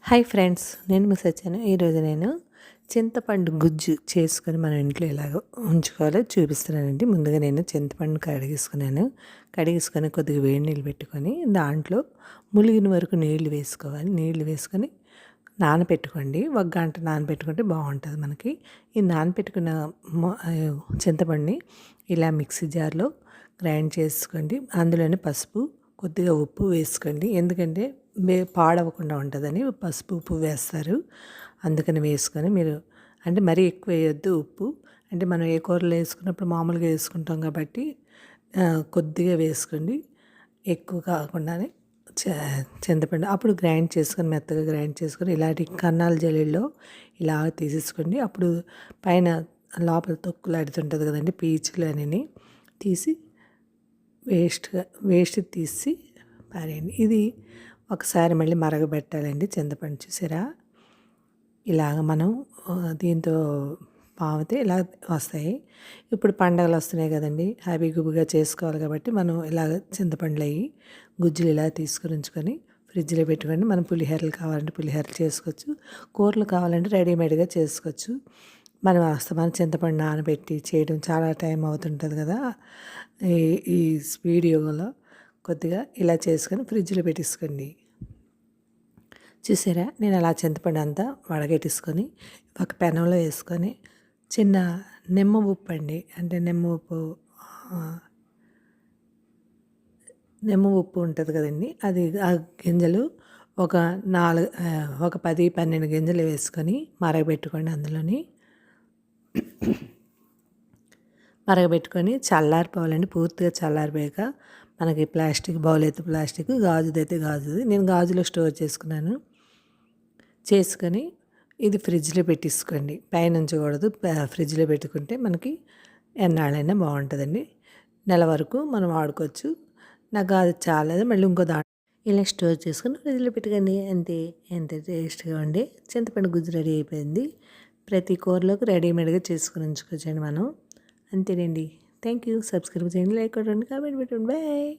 Hi friends, నేను miss వచ్చాను. ఈరోజు నేను చింతపండు గుజ్జు చేసుకొని మనం ఇంట్లో ఎలాగో ఉంచుకోవాలో చూపిస్తున్నానండి. ముందుగా నేను చింతపండు కడిగేసుకొని కొద్దిగా వేడి నీళ్ళు పెట్టుకొని దాంట్లో ములిగిన వరకు నీళ్లు వేసుకోవాలి. నీళ్లు వేసుకొని నానబెట్టుకోండి. ఒక గంట నానబెట్టుకుంటే బాగుంటుంది మనకి. ఈ నానబెట్టుకున్న చింతపండుని ఇలా మిక్సీ జార్లో గ్రైండ్ చేసుకోండి. అందులోనే పసుపు, కొద్దిగా ఉప్పు వేసుకోండి. ఎందుకంటే పాడవకుండా ఉంటుందని పసుపు ఉప్పు వేస్తారు. అందుకని వేసుకొని మీరు అంటే మరీ ఎక్కువ వేయొద్దు ఉప్పు. అంటే మనం ఏ కూరలో వేసుకున్నప్పుడు మామూలుగా వేసుకుంటాం కాబట్టి కొద్దిగా వేసుకోండి, ఎక్కువ కాకుండానే. చింతపండు అప్పుడు మెత్తగా గ్రైండ్ చేసుకొని ఇలాంటి కన్నాల జల్లీలో ఇలా తీసేసుకోండి. అప్పుడు పైన లోపల తొక్కులాడుతుంటుంది కదండి, పీచులు అని తీసి వేస్ట్ తీసి పారేయండి. ఇది ఒకసారి మళ్ళీ మరగబెట్టాలండి. చింతపండు చూసారా, ఇలాగ మనం దీంతో పామితే ఇలా వస్తాయి. ఇప్పుడు పండగలు వస్తున్నాయి కదండి, హ్యాపీ గుబుగా చేసుకోవాలి కాబట్టి మనం ఇలాగ చింతపండులు అయ్యి గుజ్జులు ఇలా తీసుకుని ఉంచుకొని ఫ్రిడ్జ్లో పెట్టుకోండి. మనం పులిహోరలు కావాలంటే పులిహోరలు చేసుకోవచ్చు, కూరలు కావాలంటే రెడీమేడ్గా చేసుకోవచ్చు. మనం అస్తమానం చింతపండు నానబెట్టి చేయడం చాలా టైం అవుతుంటుంది కదా. ఈ స్పీడ్ యుగంలో కొద్దిగా ఇలా చేసుకొని ఫ్రిడ్జ్లో పెట్టేసుకోండి. చూసారా, నేను అలా చింతపండు అంతా వడగట్టేసుకొని ఒక పెనంలో వేసుకొని చిన్న నిమ్మ ఉప్పు అండి, అంటే నిమ్మ ఉప్పు ఉంటుంది కదండి, అది ఆ గింజలు ఒక 10-12 గింజలు వేసుకొని మరగబెట్టుకోండి. అందులోని మరగబెట్టుకొని చల్లారిపోవాలండి. పూర్తిగా చల్లారిపోయాక మనకి ప్లాస్టిక్ బౌల్ అయితే ప్లాస్టిక్, గాజుదైతే గాజుది. నేను గాజులో స్టోర్ చేసుకొని ఇది ఫ్రిడ్జ్లో పెట్టేసుకోండి. పైన ఉంచకూడదు, ఫ్రిడ్జ్లో పెట్టుకుంటే మనకి ఎన్నాళ్ళైనా బాగుంటుందండి. నెల వరకు మనం వాడుకోవచ్చు. నాకు అది చాలేదు, మళ్ళీ ఇంకో ఇలా స్టోర్ చేసుకొని ఫ్రిడ్జ్లో పెట్టుకోండి. అంతే, ఎంత టేస్ట్గా ఉండి చింతపండు గుజ్జు రెడీ అయిపోయింది. ప్రతి కూరలోకి రెడీమేడ్గా చేసుకుని ఉంచుకోవచ్చండి మనం. అంతేనండి. Thank you. సబ్స్క్రైబ్ చేయండి, లైక్ కొట్టండి, కామెంట్ పెట్టండి. బాయ్.